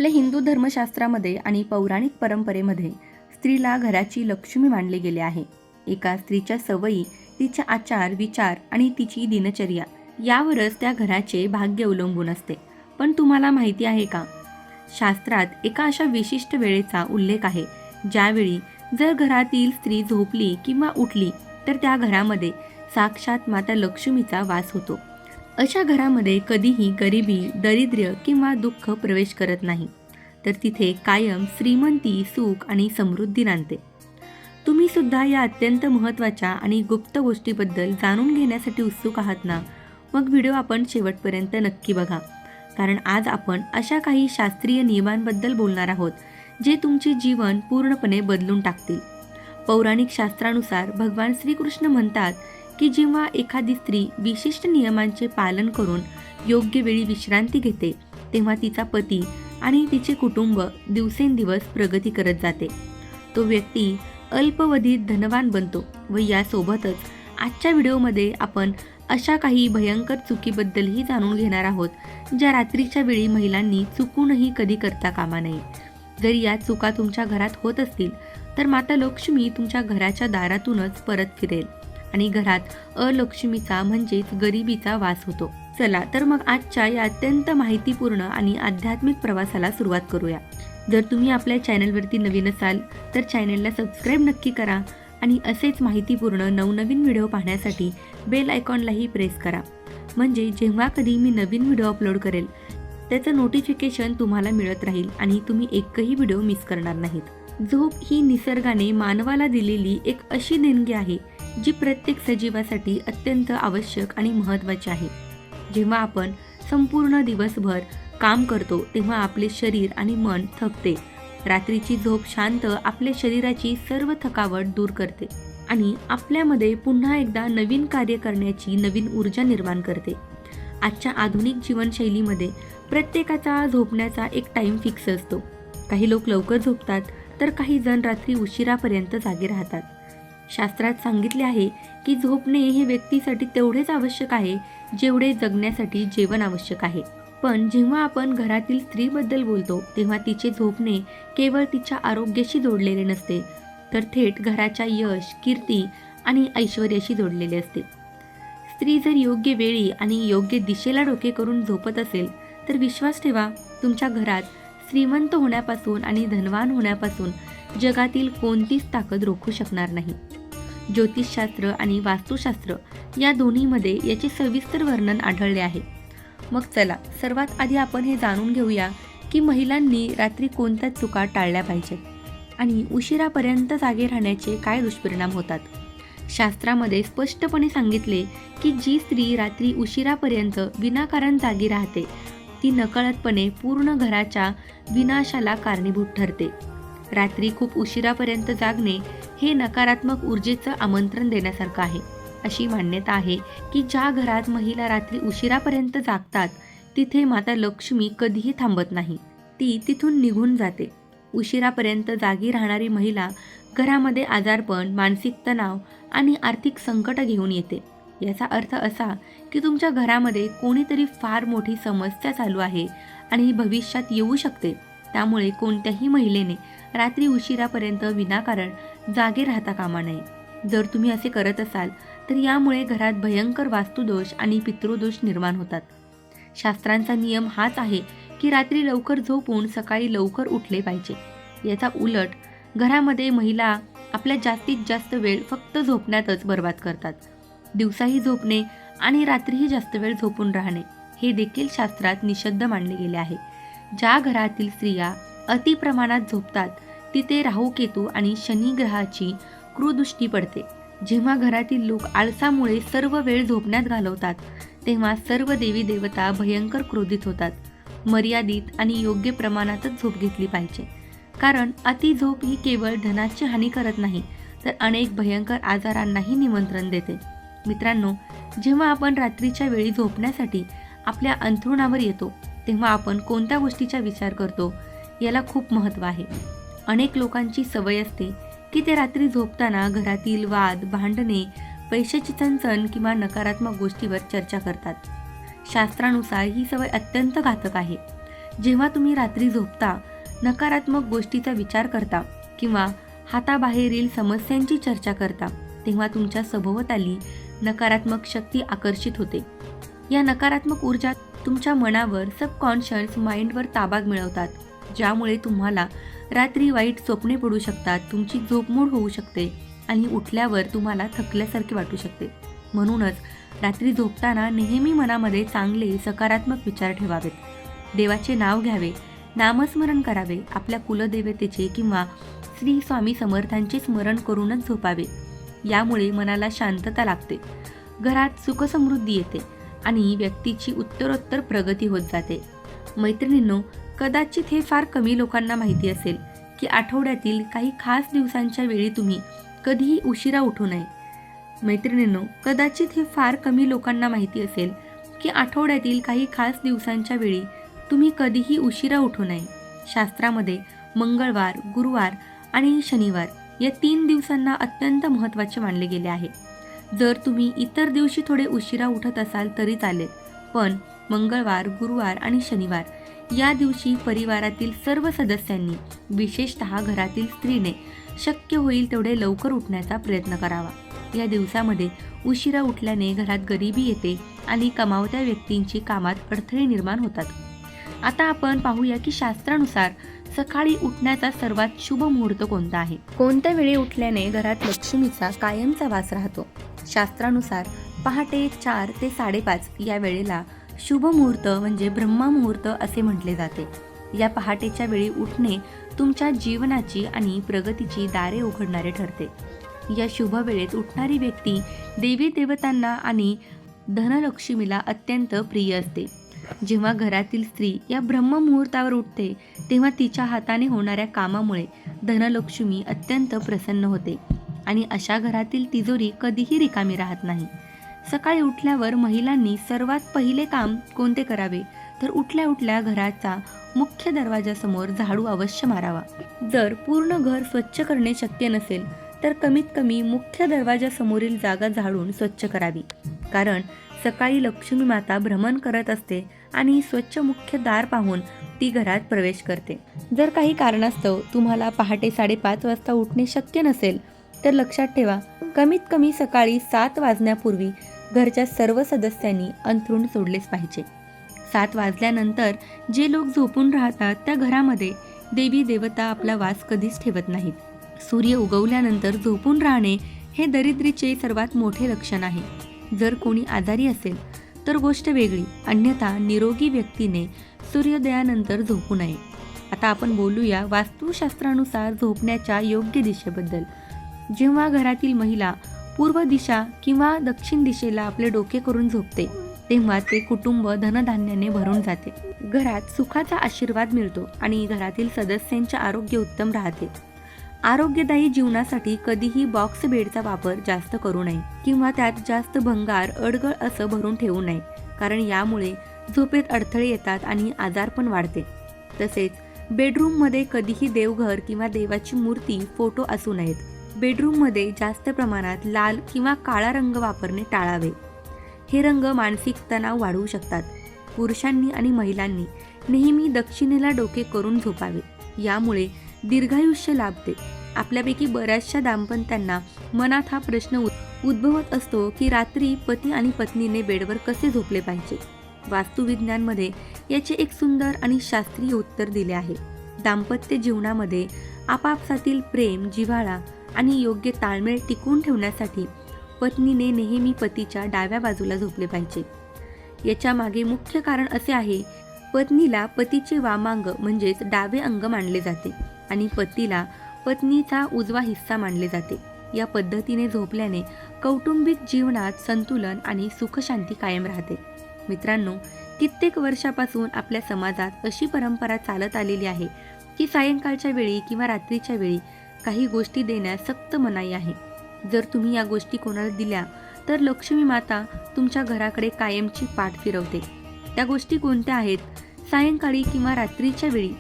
आपल्या हिंदू धर्मशास्त्रामध्ये आणि पौराणिक परंपरेमध्ये स्त्रीला घराची लक्ष्मी मानले गेले आहे. एका स्त्रीच्या सवयी, तिचे आचार विचार आणि तिची दिनचर्या यावरच त्या घराचे भाग्य अवलंबून असते. पण तुम्हाला माहिती आहे का, शास्त्रात एका अशा विशिष्ट वेळेचा उल्लेख आहे ज्यावेळी जर घरातील स्त्री झोपली किंवा उठली तर त्या घरामध्ये साक्षात माता लक्ष्मीचा वास होतो. अशा घरामध्ये कधीही गरिबी, दारिद्र्य किंवा दुःख प्रवेश करत नाही, तर तिथे कायम श्रीमंती, सुख आणि समृद्धी नांदते. तुम्ही सुद्धा या अत्यंत महत्त्वाच्या आणि गुप्त गोष्टीबद्दल जाणून घेण्यासाठी उत्सुक आहात ना? मग व्हिडिओ आपण शेवटपर्यंत नक्की बघा, कारण आज आपण अशा काही शास्त्रीय नियमांबद्दल बोलणार आहोत जे तुमचे जीवन पूर्णपणे बदलून टाकतील. पौराणिक शास्त्रानुसार भगवान श्रीकृष्ण म्हणतात की जेव्हा एखादी स्त्री विशिष्ट नियमांचे पालन करून योग्य वेळी विश्रांती घेते, तेव्हा तिचा पती आणि तिचे कुटुंब दिवसेंदिवस प्रगती करत जाते. तो व्यक्ती अल्पवधीत धनवान बनतो. व यासोबतच आजच्या व्हिडिओमध्ये आपण अशा काही भयंकर चुकीबद्दलही जाणून घेणार आहोत ज्या रात्रीच्या वेळी महिलांनी चुकूनही कधी करता कामा नये. जर या चुका तुमच्या घरात होत असतील तर माता लक्ष्मी तुमच्या घराच्या दारातूनच परत फिरेल आणि घरात अलक्ष्मीचा म्हणजेच गरिबीचा वास होतो. चला तर मग आजच्या या अत्यंत माहितीपूर्ण आणि आध्यात्मिक प्रवासाला सुरुवात करूया. जर तुम्ही आपल्या चॅनलवरती नवीन असाल तर चॅनलला सबस्क्राईब नक्की करा आणि असेच माहितीपूर्ण नवनवीन व्हिडिओ पाहण्यासाठी बेल आयकॉनलाही प्रेस करा, म्हणजे जेव्हा कधी मी नवीन व्हिडिओ अपलोड करेल त्याचं नोटिफिकेशन तुम्हाला मिळत राहील आणि तुम्ही एकही व्हिडिओ मिस करणार नाहीत. झोप ही निसर्गाने मानवाला दिलेली एक अशी देणगी आहे जी प्रत्येक सजीवासाठी अत्यंत आवश्यक आणि महत्त्वाची आहे. जेव्हा आपण संपूर्ण दिवसभर काम करतो तेव्हा आपले शरीर आणि मन थकते. रात्रीची झोप शांत आपल्या शरीराची सर्व थकावट दूर करते आणि आपल्यामध्ये पुन्हा एकदा नवीन कार्य करण्याची नवीन ऊर्जा निर्माण करते. आजच्या आधुनिक जीवनशैलीमध्ये प्रत्येकाचा झोपण्याचा एक टाईम फिक्स असतो. काही लोक लवकर झोपतात तर काही जण रात्री उशिरापर्यंत जागे राहतात. शास्त्रात सांगितले आहे की झोपणे हे व्यक्तीसाठी तेवढेच आवश्यक आहे जेवढे जगण्यासाठी जेवण आवश्यक आहे. पण जेव्हा आपण घरातील स्त्रीबद्दल बोलतो तेव्हा तिचे झोपणे केवळ तिच्या आरोग्याशी जोडलेले नसते, तर थेट घराच्या यश, कीर्ती आणि ऐश्वर्याशी जोडलेले असते. स्त्री जर योग्य वेळी आणि योग्य दिशेला डोके करून झोपत असेल तर विश्वास ठेवा, तुमच्या घरात श्रीमंत होण्यापासून आणि धनवान होण्यापासून जगातील कोणतीच ताकद रोखू शकणार नाही. ज्योतिषशास्त्र आणि वास्तुशास्त्र या दोन्हीमध्ये याचे सविस्तर वर्णन आढळले आहे. मग चला सर्वात आधी आपण हे जाणून घेऊया की महिलांनी रात्री कोणत्या चुका टाळल्या पाहिजेत आणि उशिरापर्यंत जागे राहण्याचे काय दुष्परिणाम होतात. शास्त्रामध्ये स्पष्टपणे सांगितले की जी स्त्री रात्री उशिरापर्यंत विनाकारण जागी राहते ती नकळतपणे पूर्ण घराच्या विनाशाला कारणीभूत ठरते. रात्री खूप उशिरापर्यंत जागणे हे नकारात्मक ऊर्जेचं आमंत्रण देण्यासारखं आहे. अशी मान्यता आहे की ज्या घरात महिला रात्री उशिरापर्यंत जागतात तिथे माता लक्ष्मी कधीही थांबत नाही, ती तिथून निघून जाते. उशिरापर्यंत जागी राहणारी महिला घरामध्ये आजारपण, मानसिक तणाव आणि आर्थिक संकट घेऊन येते. याचा अर्थ असा की तुमच्या घरामध्ये कोणीतरी फार मोठी समस्या चालू आहे आणि भविष्यात येऊ शकते. त्यामुळे कोणत्याही महिलेने रात्री उशिरापर्यंत विनाकारण जागे राहता कामा नये. जर तुम्ही असे करत असाल तर यामुळे घरात भयंकर वास्तुदोष आणि पितृदोष निर्माण होतात. शास्त्रांचा नियम हाच आहे की रात्री लवकर झोपून सकाळी लवकर उठले पाहिजे. याचा उलट घरामध्ये महिला आपल्या जास्तीत जास्त वेळ फक्त झोपण्यातच बर्बाद करतात. दिवसाही झोपणे आणि रात्रीही जास्त वेळ झोपून राहणे हे देखील शास्त्रात निषिद्ध मानले गेले आहे. ज्या घरातील स्त्रिया अतिप्रमाणात झोपतात तिथे राहू, केतू आणि शनी ग्रहाची क्रूदृष्टी पडते. जेव्हा घरातील लोक आळसामुळे सर्व वेळ झोपण्यात घालवतात तेव्हा सर्व देवी देवता भयंकर क्रोधित होतात. मर्यादित आणि योग्य प्रमाणातच झोप घेतली पाहिजे, कारण अति झोप ही केवळ धनाची हानी करत नाही तर अनेक भयंकर आजारांनाही निमंत्रण देते. मित्रांनो, जेव्हा आपण रात्रीच्या वेळी झोपण्यासाठी आपल्या अंथरुणावर येतो तेव्हा आपण कोणत्या गोष्टीचा विचार करतो याला खूप महत्त्व आहे. अनेक लोकांची सवय असते की ते रात्री झोपताना घरातील वाद, भांडणे, पैशाची चणचण किंवा नकारात्मक गोष्टीवर चर्चा करतात. शास्त्रानुसार ही सवय अत्यंत घातक आहे. जेव्हा तुम्ही रात्री झोपता, नकारात्मक गोष्टीचा विचार करता किंवा हाताबाहेरील समस्यांची चर्चा करता, तेव्हा तुमच्या सभोवताली नकारात्मक शक्ती आकर्षित होते. या नकारात्मक ऊर्जा तुमच्या मनावर, सबकॉन्शियस माइंडवर ताबा मिळवतात, ज्यामुळे तुम्हाला रात्री वाईट स्वप्ने पडू शकतात, तुमची झोपमोड होऊ शकते आणि उठल्यावर तुम्हाला थकल्यासारखे वाटू शकते. म्हणूनच रात्री झोपताना नेहमी मनामध्ये चांगले सकारात्मक विचार ठेवावेत. देवाचे नाव घ्यावे, नामस्मरण करावे, आपल्या कुलदेवतेचे किंवा श्री स्वामी समर्थांचे स्मरण करूनच झोपावे. यामुळे मनाला शांतता लागते, घरात सुखसमृद्धी येते आणि व्यक्तीची उत्तरोत्तर प्रगती होत जाते. मैत्रिणींनो, कदाचित हे फार कमी लोकांना माहिती असेल की आठवड्यातील काही खास दिवसांच्या वेळी तुम्ही कधीही उशिरा उठू नये. मैत्रिणींनो, कदाचित हे फार कमी लोकांना माहिती असेल की आठवड्यातील काही खास दिवसांच्या वेळी तुम्ही कधीही उशिरा उठू नये. शास्त्रामध्ये मंगळवार, गुरुवार आणि शनिवार या 3 दिवसांना अत्यंत महत्त्वाचे मानले गेले आहे. जर तुम्ही इतर दिवशी थोडे उशिरा उठत असाल तरी चालेल, पण मंगळवार, गुरुवार आणि शनिवार या दिवशी परिवारातील सर्व सदस्यांनी, विशेषतः घरातील स्त्रीने शक्य होईल तेवढे लवकर उठण्याचा प्रयत्न करावा. या दिवसामध्ये उशिरा उठल्याने घरात गरिबी येते आणि कमावत्या व्यक्तींची कामात अडथळे निर्माण होतात. आता आपण पाहूया की शास्त्रानुसार सकाळी उठण्याचा सर्वात शुभ मुहूर्त कोणता आहे. कोणत्या वेळी उठल्याने घरात लक्ष्मीचा कायमचा वास राहतो. शास्त्रानुसार पहाटे 4 ते 5:30 या वेळेला शुभ मुहूर्त म्हणजे ब्रह्ममुहूर्त असे म्हटले जाते. या पहाटेच्या वेळी उठणे तुमच्या जीवनाची आणि प्रगतीची दारे उघडणारे ठरते. या शुभ वेळेत उठणारी व्यक्ती देवी देवतांना आणि धनलक्ष्मीला अत्यंत प्रिय असते. जेव्हा घरातील स्त्री या ब्रह्ममुहूर्तावर उठते, तेव्हा तिच्या हाताने होणाऱ्या कामामुळे धनलक्ष्मी अत्यंत प्रसन्न होते आणि अशा घरातील तिजोरी कधीही रिकामी राहत नाही. सकाळी उठल्यावर महिलांनी सर्वात पहिले काम कोणते करावे, तर उठल्या उठल्या घराचा मुख्य दरवाजासमोर झाडू अवश्य मारावा. जर पूर्ण घर स्वच्छ करणे शक्य नसेल तर कमीत कमी मुख्य दरवाजासमोरील जागा झाडून स्वच्छ करावी, कारण सकाळी लक्ष्मी माता भ्रमण करत असते आणि स्वच्छ मुख्य दार पाहून ती घरात प्रवेश करते. जर काही कारणास्तव तुम्हाला पहाटे 5:30 वाजता उठणे शक्य नसेल तर लक्षात ठेवा, कमीत कमी सकाळी 7 वाजण्यापूर्वी घरच्या सर्व सदस्यांनी अंथरूण सोडलेच पाहिजे. 7 वाजल्यानंतर जे लोक झोपून राहतात त्या घरामध्ये देवी देवता आपला वास कधीच ठेवत नाहीत. सूर्य उगवल्यानंतर झोपून राहणे हे दरिद्रीचे सर्वात मोठे लक्षण आहे. जर कोणी आजारी असेल तर गोष्ट वेगळी, अन्यथा निरोगी व्यक्तीने सूर्योदयानंतर झोपू नये. आता आपण बोलूया वास्तुशास्त्रानुसार झोपण्याच्या योग्य दिशेबद्दल. जेव्हा घरातील महिला पूर्व दिशा किंवा दक्षिण दिशेला आपले डोके करून झोपते, तेव्हा ते कुटुंब धनधान्याने भरून जाते. घरात सुखाचा आशीर्वाद मिळतो आणि घरातील सदस्यांचे आरोग्य उत्तम राहते. आरोग्यदायी जीवनासाठी कधीही बॉक्स बेडचा वापर जास्त करू नये किंवा त्यात जास्त भंगार, अडगळ असं भरून ठेवू नये, कारण यामुळे झोपेत अडथळे येतात आणि आजारपण वाढते. तसेच बेडरूममध्ये कधीही देवघर किंवा देवाची मूर्ती, फोटो असू नयेत. बेडरूममध्ये जास्त प्रमाणात लाल किंवा काळा रंग वापरणे टाळावे. हे रंग मानसिक तणाव वाढवू शकतात. पुरुषांनी आणि महिलांनी नेहमी दक्षिणेला डोके करून झोपावे, यामुळे दीर्घायुष्य लाभते. आपल्यापैकी बऱ्याचशा दाम्पत्यांना मनात हा प्रश्न उद्भवत असतो की रात्री पती आणि पत्नीने बेडवर कसे झोपले पाहिजे. वास्तुविज्ञानमध्ये याचे एक सुंदर आणि शास्त्रीय उत्तर दिले आहे. दाम्पत्य जीवनामध्ये आपापसातील प्रेम, जिव्हाळा आणि योग्य ताळमेळ टिकवून ठेवण्यासाठी पत्नीने नेहमी पतीच्या डाव्या बाजूला झोपले पाहिजे. याच्या मागे मुख्य कारण असे आहे, पत्नीला पतीचे वामांग म्हणजेच डावे अंग मानले जाते आणि पतीला पत्नीचा उजवा हिस्सा मानले जाते. या पद्धतीने झोपल्याने कौटुंबिक जीवनात संतुलन आणि सुखशांती कायम राहते. मित्रांनो, कित्येक वर्षापासून आपल्या समाजात अशी परंपरा चालत आलेली आहे की सायंकाळच्या वेळी किंवा रात्रीच्या वेळी काही गोष्टी देण्यास सक्त मनाई आहे. जर तुम्ही या गोष्टी कोणाला दिल्या तर लक्ष्मी माता तुमच्या घराकडे कायमची पाठ फिरवते. त्या गोष्टी कोणत्या आहेत? सायंकाळी किंवा रात्रीच्या वेळी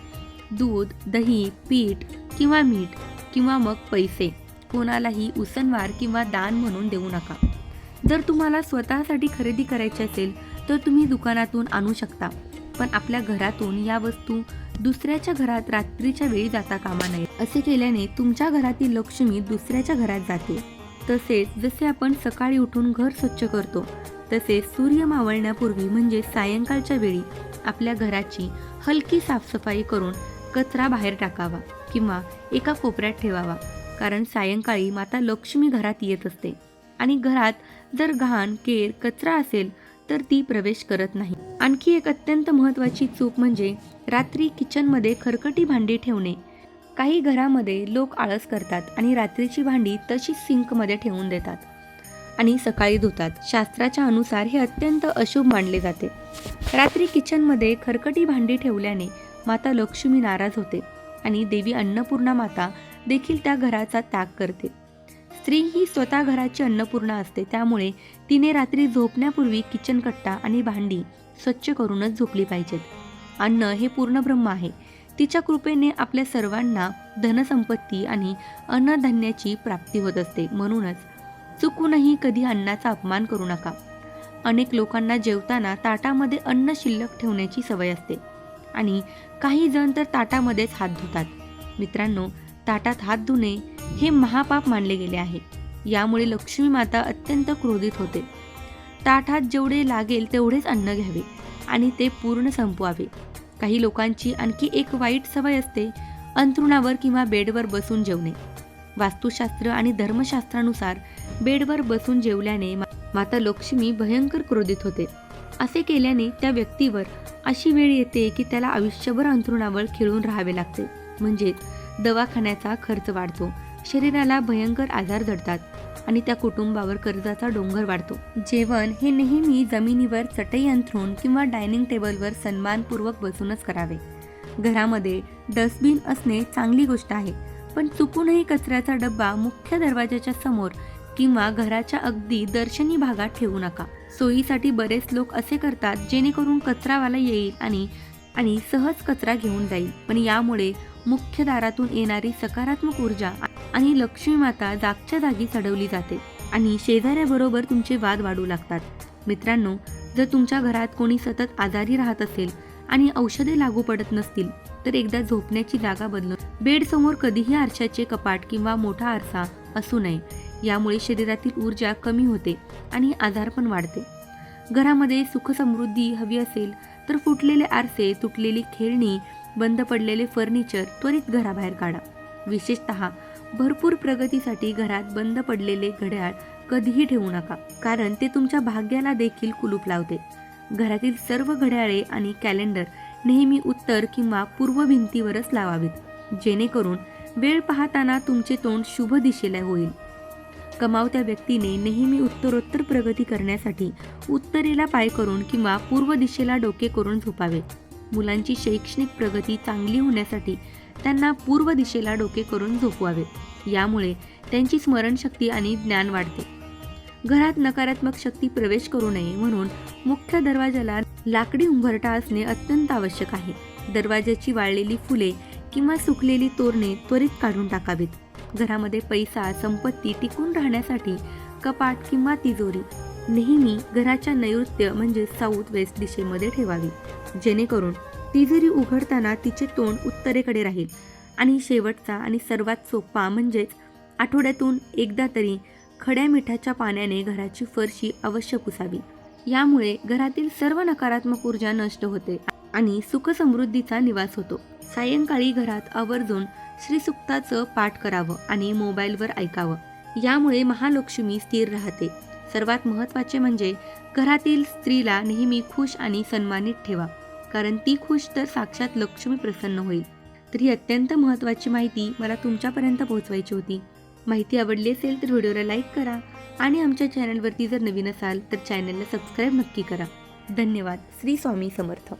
दूध, दही, पीठ किंवा मीठ किंवा मग पैसे कोणालाही उसनवार किंवा दान म्हणून देऊ नका. जर तुम्हाला स्वतःसाठी खरेदी करायची असेल तर तुम्ही दुकानातून आणू शकता, पण आपल्या घरातून या वस्तू दुसऱ्याच्या घरात रात्रीच्या वेळी जाता कामा नये. असे केल्याने तुमच्या घरातील लक्ष्मी दुसऱ्याच्या घरात जाते. तसेच जसे आपण सकाळी उठून घर स्वच्छ करतो, तसेच सूर्य मावळण्यापूर्वी म्हणजे सायंकाळच्या वेळी आपल्या घराची हलकी साफसफाई करून कचरा बाहेर टाकावा किंवा एका कोपऱ्यात ठेवावा. कारण सायंकाळी माता लक्ष्मी घरात येत असते आणि घरात जर घाण, केर, कचरा असेल तर ती प्रवेश करत नाही. आणखी एक अत्यंत महत्त्वाची चूक म्हणजे रात्री किचनमध्ये खरकटी भांडी ठेवणे. काही घरामध्ये लोक आळस करतात आणि रात्रीची भांडी तशीच सिंकमध्ये ठेवून देतात आणि सकाळी धुतात. शास्त्राच्या अनुसार हे अत्यंत अशुभ मानले जाते. रात्री किचनमध्ये खरकटी भांडी ठेवल्याने माता लक्ष्मी नाराज होते आणि देवी अन्नपूर्णा माता देखील त्या घराचा त्याग करते. स्त्री ही स्वतः घराची अन्नपूर्णा असते, त्यामुळे तिने रात्री झोपण्यापूर्वी किचन कट्टा आणि भांडी स्वच्छ करूनच झोपली पाहिजेत. अन्न हे पूर्ण ब्रह्म आहे. तिच्या कृपेने आपल्या सर्वांना धनसंपत्ती आणि अन्नधान्याची प्राप्ती होत असते. म्हणूनच चुकूनही कधी अन्नाचा अपमान करू नका. अनेक लोकांना जेवताना ताटामध्ये अन्न शिल्लक ठेवण्याची सवय असते आणि काही जण तर ताटामध्येच हात धुतात. मित्रांनो, ताटात हात धुणे हे महापाप मानले गेले आहे. यामुळे लक्ष्मी माता अत्यंत क्रोधित होते. ताटात जेवढे लागेल तेवढेच अन्न घ्यावे आणि ते पूर्ण संपवावे. काही लोकांची आणखी एक वाईट सवय असते, अंथरुणावर किंवा बेडवर बसून जेवणे. वास्तुशास्त्र आणि धर्मशास्त्रानुसार बेडवर बसून जेवल्याने माता लक्ष्मी भयंकर क्रोधित होते. असे केल्याने त्या व्यक्तीवर अशी वेळ येते की त्याला आयुष्यभर अंथरुणावर खिळून राहावे लागते. म्हणजेच दवाखान्याचा खर्च वाढतो, शरीराला भयंकर आजार जडतात आणि त्या कुटुंबावर कर्जाचा डोंगर वाढतो. जेवण हे नेहमी जमिनीवर चटई अंथरून किंवा डायनिंग टेबलवर सन्मानपूर्वक बसूनच करावे. घरामध्ये डस्टबिन असणे चांगली गोष्ट आहे, पण चुकूनही कचऱ्याचा डब्बा मुख्य दरवाजाच्या समोर किंवा घराच्या अगदी दर्शनी भागात ठेवू नका. सोयीसाठी बरेच लोक असे करतात जेणेकरून कचरावाला येईल आणि सहज कचरा घेऊन जाईल, पण यामुळे मुख्य दारातून येणारी सकारात्मक ऊर्जा आणि लक्ष्मी माता जागच्या जागी चढवली जाते आणि शेजाऱ्याबरोबर तुमचे वाद वाढू लागतात. मित्रांनो, जर तुमच्या घरात कोणी सतत आजारी राहत असेल आणि औषधे लागू पडत नसतील तर एकदा झोपण्याची जागा बदलून बेडसमोर कधीही आरशाचे कपाट किंवा मोठा आरसा असू नये. यामुळे शरीरातील ऊर्जा कमी होते आणि आजारपण वाढते. घरामध्ये सुखसमृद्धी हवी असेल तर फुटलेले आरसे, तुटलेली खेळणी, बंद पडलेले फर्निचर त्वरित घराबाहेर काढा. विशेषतः भरपूर प्रगतीसाठी घरात बंद पडलेले घड्याळ कधीही ठेवू नका, कारण ते तुमच्या भाग्याला देखील कुलूप लावते. घरातील सर्व घड्याळे आणि कॅलेंडर नेहमी उत्तर किंवा पूर्व भिंतीवरच लावावीत, जेणेकरून वेळ पाहताना तुमचे तोंड शुभ दिशेला होईल. कमावत्या व्यक्तीने नेहमी उत्तरोत्तर प्रगती करण्यासाठी उत्तरेला पाय करून किंवा पूर्व दिशेला डोके करून झोपावे. मुलांची शैक्षणिक प्रगती चांगली होण्यासाठी त्यांना पूर्व दिशेला डोके करून झोपवावे. यामुळे त्यांची स्मरणशक्ती आणि ज्ञान वाढते. घरात नकारात्मक शक्ती प्रवेश करू नये म्हणून मुख्य दरवाजाला लाकडी उंबरठा असणे अत्यंत आवश्यक आहे. दरवाजाची वाळलेली फुले किंवा सुकलेली तोरणे त्वरित काढून टाकावीत. घरामध्ये पैसा, संपत्ती टिकून राहण्यासाठी कपाट किंवा तिजोरी नेहमी घराच्या नैऋत्य म्हणजे साऊथ वेस्ट दिशेमध्ये ठेवावी, जेणेकरून तिजोरी उघडताना तिचे तोंड उत्तरेकडे राहील. आणि शेवटचा आणि सर्वात सोपा म्हणजेच आठवड्यातून एकदा तरी खड्या मिठाच्या पाण्याने घराची फरशी अवश्य पुसावी. यामुळे घरातील सर्व नकारात्मक ऊर्जा नष्ट होते आणि सुखसमृद्धीचा निवास होतो. सायंकाळी घरात आवर्जून श्रीसुक्ताचं पाठ करावं आणि मोबाईलवर ऐकावं. यामुळे महालक्ष्मी स्थिर राहते. सर्वात महत्त्वाचे म्हणजे घरातील स्त्रीला नेहमी खुश आणि सन्मानित ठेवा, कारण ती खुश तर साक्षात लक्ष्मी प्रसन्न होईल. तर ही अत्यंत महत्त्वाची माहिती मला तुमच्यापर्यंत पोहोचवायची होती. माहिती आवडली असेल तर व्हिडिओला लाईक करा आणि आमच्या चॅनलवरती जर नवीन असाल तर चॅनलला सबस्क्राईब नक्की करा. धन्यवाद. श्री स्वामी समर्थ.